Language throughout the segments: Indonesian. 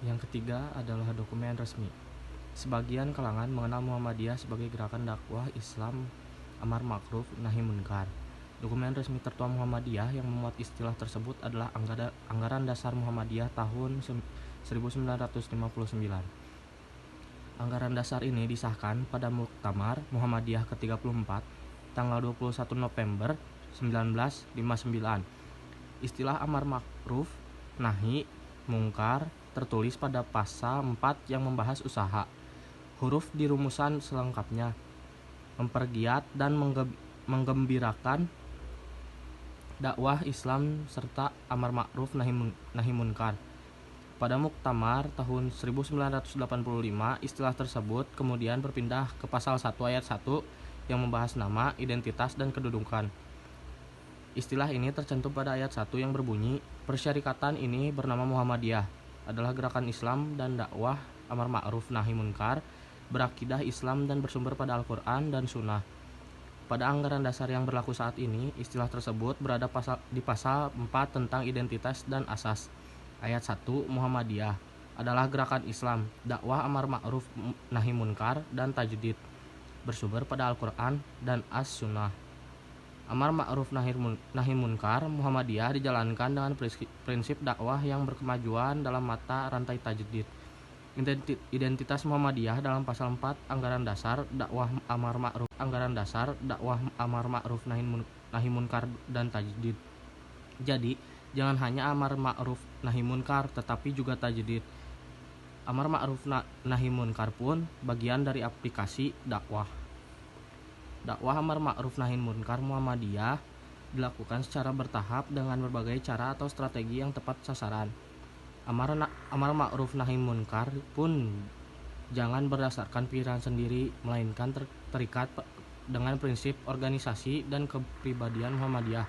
Yang ketiga adalah dokumen resmi. Sebagian kalangan mengenal Muhammadiyah sebagai gerakan dakwah Islam amar ma'ruf nahi munkar. Dokumen resmi Tertua Muhammadiyah yang memuat istilah tersebut adalah Anggaran Dasar Muhammadiyah tahun 1959. Anggaran dasar ini disahkan pada Muktamar Muhammadiyah ke-34 tanggal 21 November 1959. Istilah amar ma'ruf nahi mungkar tertulis pada pasal 4 yang membahas usaha. Huruf di rumusan selengkapnya mempergiat dan menggembirakan dakwah Islam serta amar ma'ruf nahi munkar. Pada Muktamar tahun 1985, istilah tersebut kemudian berpindah ke pasal 1 ayat 1 yang membahas nama, identitas, dan kedudukan. Istilah ini tercantum pada ayat 1 yang berbunyi, persyarikatan ini bernama Muhammadiyah, adalah gerakan Islam dan dakwah amar ma'ruf nahi munkar, berakidah Islam dan bersumber pada Al-Quran dan Sunnah. Pada anggaran dasar yang berlaku saat ini, istilah tersebut berada di pasal 4 tentang identitas dan asas. Ayat 1 Muhammadiyah adalah gerakan Islam, dakwah amar ma'ruf nahi munkar dan tajdid, bersumber pada Al-Quran dan As-Sunnah. Amar ma'ruf nahi munkar Muhammadiyah dijalankan dengan prinsip dakwah yang berkemajuan dalam mata rantai tajdid. Identitas Muhammadiyah dalam pasal 4 anggaran dasar dakwah amar ma'ruf nahi munkar dan tajdid. Jadi, jangan hanya amar ma'ruf nahi munkar tetapi juga tajdid. Amar ma'ruf nahi munkar pun bagian dari aplikasi dakwah. Dakwah amar ma'ruf nahi munkar Muhammadiyah dilakukan secara bertahap dengan berbagai cara atau strategi yang tepat sasaran. Amar ma'ruf nahi munkar pun jangan berdasarkan pikiran sendiri, melainkan terikat dengan prinsip organisasi dan kepribadian Muhammadiyah.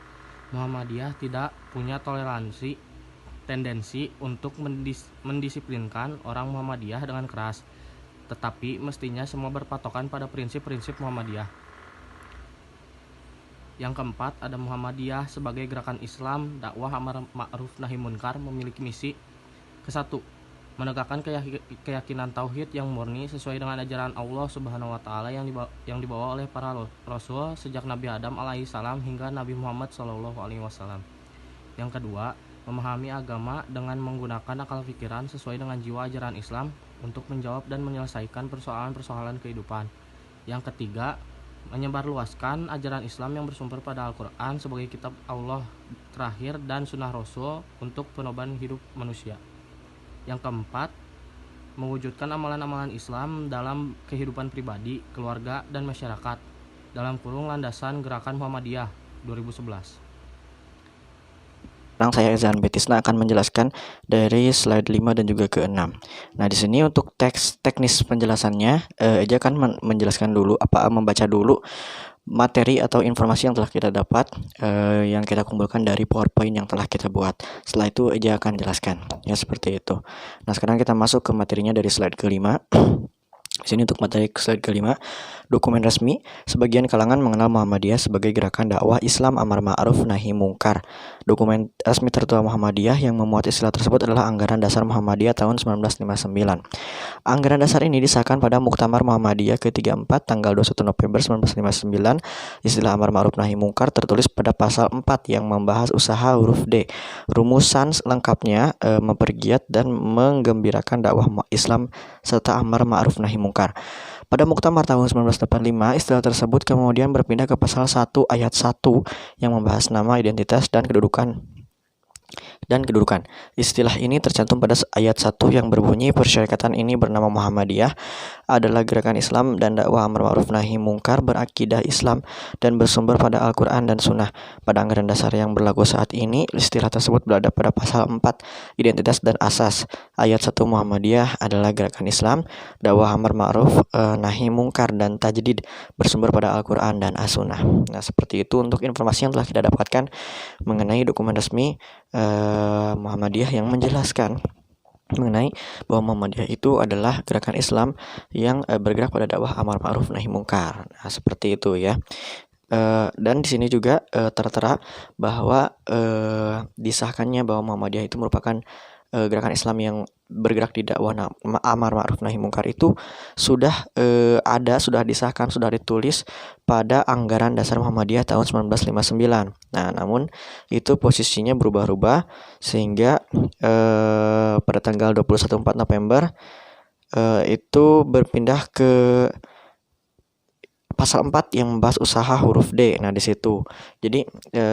Muhammadiyah tidak punya tendensi untuk mendisiplinkan orang Muhammadiyah dengan keras, tetapi mestinya semua berpatokan pada prinsip-prinsip Muhammadiyah. Yang keempat, ada Muhammadiyah sebagai gerakan Islam dakwah amar ma'ruf nahi munkar memiliki misi ke-1, menegakkan keyakinan tauhid yang murni sesuai dengan ajaran Allah Subhanahu wa taala yang dibawa oleh para rasul sejak Nabi Adam alaihi salam hingga Nabi Muhammad sallallahu alaihi wasallam. Yang kedua, memahami agama dengan menggunakan akal pikiran sesuai dengan jiwa ajaran Islam untuk menjawab dan menyelesaikan persoalan-persoalan kehidupan. Yang ketiga, menyebarluaskan ajaran Islam yang bersumber pada Al-Quran sebagai kitab Allah terakhir dan sunnah Rasul untuk perubahan hidup manusia. Yang keempat, mewujudkan amalan-amalan Islam dalam kehidupan pribadi, keluarga, dan masyarakat dalam kurung landasan Gerakan Muhammadiyah 2011. Sekarang saya Ezan Betisna akan menjelaskan dari slide 5 dan juga ke-6. Nah, di sini untuk teks teknis penjelasannya, Eja akan menjelaskan dulu membaca dulu materi atau informasi yang telah kita dapat, yang kita kumpulkan dari PowerPoint yang telah kita buat. Setelah itu Eja akan jelaskan. Ya, seperti itu. Nah, sekarang kita masuk ke materinya dari slide ke-5. Di sini untuk materi slide ke-5, dokumen resmi, sebagian kalangan mengenal Muhammadiyah sebagai gerakan dakwah Islam amar ma'ruf nahi mungkar. Dokumen resmi Tertua Muhammadiyah yang memuat istilah tersebut adalah Anggaran Dasar Muhammadiyah tahun 1959. Anggaran dasar ini disahkan pada Muktamar Muhammadiyah ke-34 tanggal 21 November 1959. Istilah amar ma'ruf nahi mungkar tertulis pada pasal 4 yang membahas usaha huruf D. Rumusan lengkapnya mempergiat dan menggembirakan dakwah Islam serta amar ma'ruf nahi mungkar. Pada Muktamar tahun 1985, istilah tersebut kemudian berpindah ke pasal 1 ayat 1 yang membahas nama, identitas, dan kedudukan. Istilah ini tercantum pada ayat 1 yang berbunyi, persyarikatan ini bernama Muhammadiyah, adalah gerakan Islam dan dakwah amar ma'ruf nahi mungkar, berakidah Islam dan bersumber pada Al-Quran dan Sunnah. Pada anggaran dasar yang berlaku saat ini, istilah tersebut berada pada pasal 4, identitas dan asas. Ayat 1 Muhammadiyah adalah gerakan Islam, dakwah amar ma'ruf nahi mungkar dan tajdid, bersumber pada Al-Quran dan As-Sunnah. Nah, seperti itu untuk informasi yang telah kita dapatkan mengenai dokumen resmi Muhammadiyah yang menjelaskan mengenai bahwa Muhammadiyah itu adalah gerakan Islam yang bergerak pada dakwah amar ma'ruf nahi mungkar. Nah, seperti itu ya. Dan di sini juga tertera bahwa disahkannya bahwa Muhammadiyah itu merupakan gerakan Islam yang bergerak di dakwah amar ma'ruf nahi mungkar itu sudah sudah disahkan, sudah ditulis pada Anggaran Dasar Muhammadiyah tahun 1959. Nah, namun itu posisinya berubah-ubah sehingga pada tanggal 21 November itu berpindah ke pasal 4 yang membahas usaha huruf D. Nah, di situ. Jadi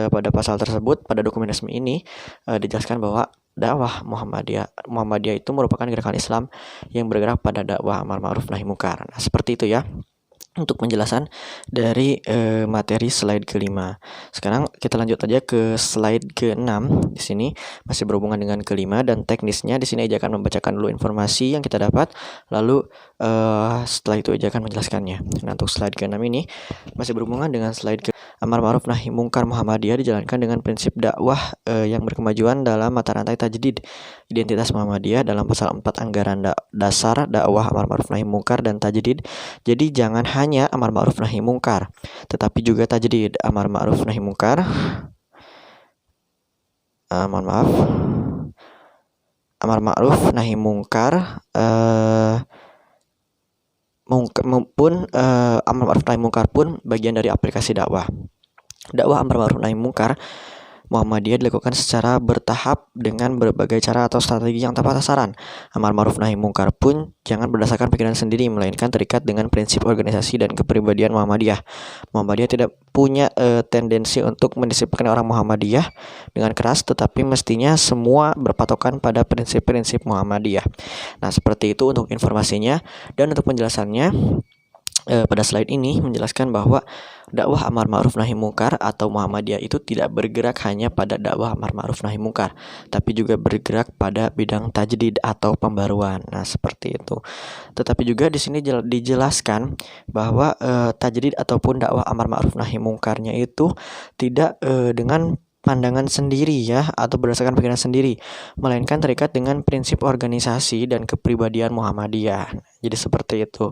pada pasal tersebut, pada dokumen resmi ini dijelaskan bahwa dakwah Muhammadiyah itu merupakan gerakan Islam yang bergerak pada dakwah amar ma'ruf nahi mungkar. Nah, seperti itu ya untuk penjelasan dari materi slide kelima. Sekarang kita lanjut aja ke slide ke-6. Di sini masih berhubungan dengan kelima dan teknisnya. Di sini Eja akan membacakan dulu informasi yang kita dapat, lalu setelah itu Eja akan menjelaskannya. Nah, untuk slide ke-6 ini masih berhubungan dengan slide ke amar ma'ruf nahi mungkar Muhammadiyah dijalankan dengan prinsip dakwah yang berkemajuan dalam mata rantai tajdid identitas Muhammadiyah dalam pasal 4 Anggaran Dasar dakwah amar ma'ruf nahi mungkar dan tajdid. Jadi jangan hanya amar ma'ruf nahi mungkar, tetapi juga tajdid. Amar ma'ruf nahi mungkar, amar ma'ruf nahi mungkar amar ma'ruf nahi mungkar pun bagian dari aplikasi dakwah. Dakwah amar ma'ruf nahi mungkar Muhammadiyah dilakukan secara bertahap dengan berbagai cara atau strategi yang tepat sasaran. Amar ma'ruf nahi mungkar pun jangan berdasarkan pikiran sendiri, melainkan terikat dengan prinsip organisasi dan kepribadian Muhammadiyah. Muhammadiyah tidak punya tendensi untuk mendisiplinkan orang Muhammadiyah dengan keras, tetapi mestinya semua berpatokan pada prinsip-prinsip Muhammadiyah. Nah, seperti itu untuk informasinya. Dan untuk penjelasannya, pada slide ini menjelaskan bahwa dakwah amar ma'ruf nahi mungkar atau Muhammadiyah itu tidak bergerak hanya pada dakwah amar ma'ruf nahi mungkar, tapi juga bergerak pada bidang tajdid atau pembaruan. Nah, seperti itu. Tetapi juga di sini dijelaskan bahwa tajdid ataupun dakwah amar ma'ruf nahi mungkarnya itu tidak dengan pandangan sendiri ya atau berdasarkan pikiran sendiri, melainkan terikat dengan prinsip organisasi dan kepribadian Muhammadiyah. Jadi seperti itu.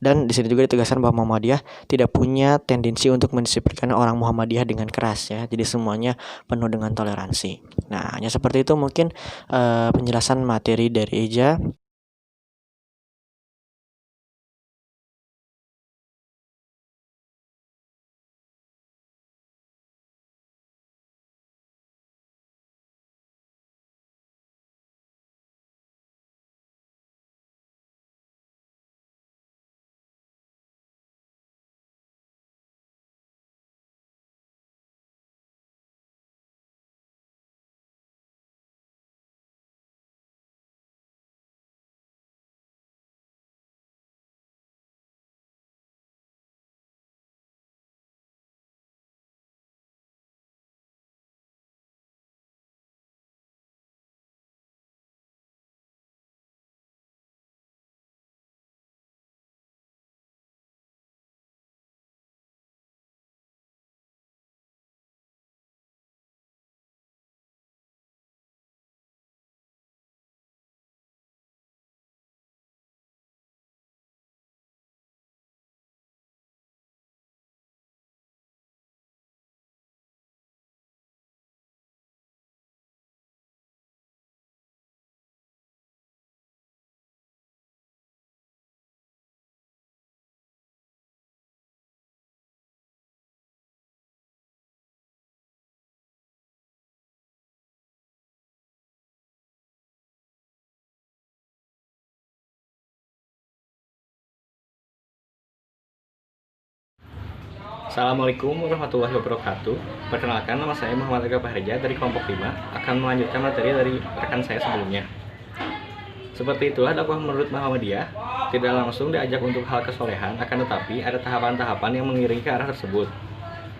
Dan di sini juga ditegaskan bahwa Muhammadiyah tidak punya tendensi untuk mendisiplinkan orang Muhammadiyah dengan keras ya. Jadi semuanya penuh dengan toleransi. Nah, hanya seperti itu mungkin penjelasan materi dari Eja. Assalamualaikum warahmatullahi wabarakatuh. Perkenalkan, nama saya Muhammad Aga Fahrija dari kelompok 5, akan melanjutkan materi dari rekan saya sebelumnya. Seperti itulah dakwah menurut Muhammadiyah, tidak langsung diajak untuk hal kesolehan, akan tetapi ada tahapan-tahapan yang mengiringi ke arah tersebut.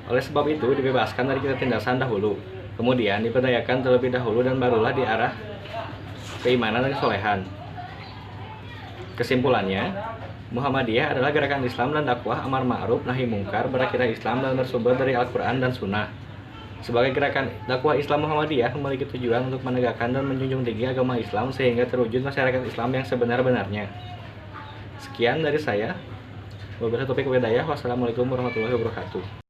Oleh sebab itu dibebaskan dari ketindasan dahulu, kemudian diberdayakan terlebih dahulu dan barulah di arah keimanan dan kesolehan. Kesimpulannya, Muhammadiyah adalah gerakan Islam dan dakwah amar ma'ruf nahi mungkar berakidah Islam dan bersumber dari Al-Quran dan Sunnah. Sebagai gerakan dakwah Islam, Muhammadiyah memiliki tujuan untuk menegakkan dan menjunjung tinggi agama Islam sehingga terwujud masyarakat Islam yang sebenar-benarnya. Sekian dari saya. Wabillahi taufiq wal hidayah. Wassalamualaikum warahmatullahi wabarakatuh.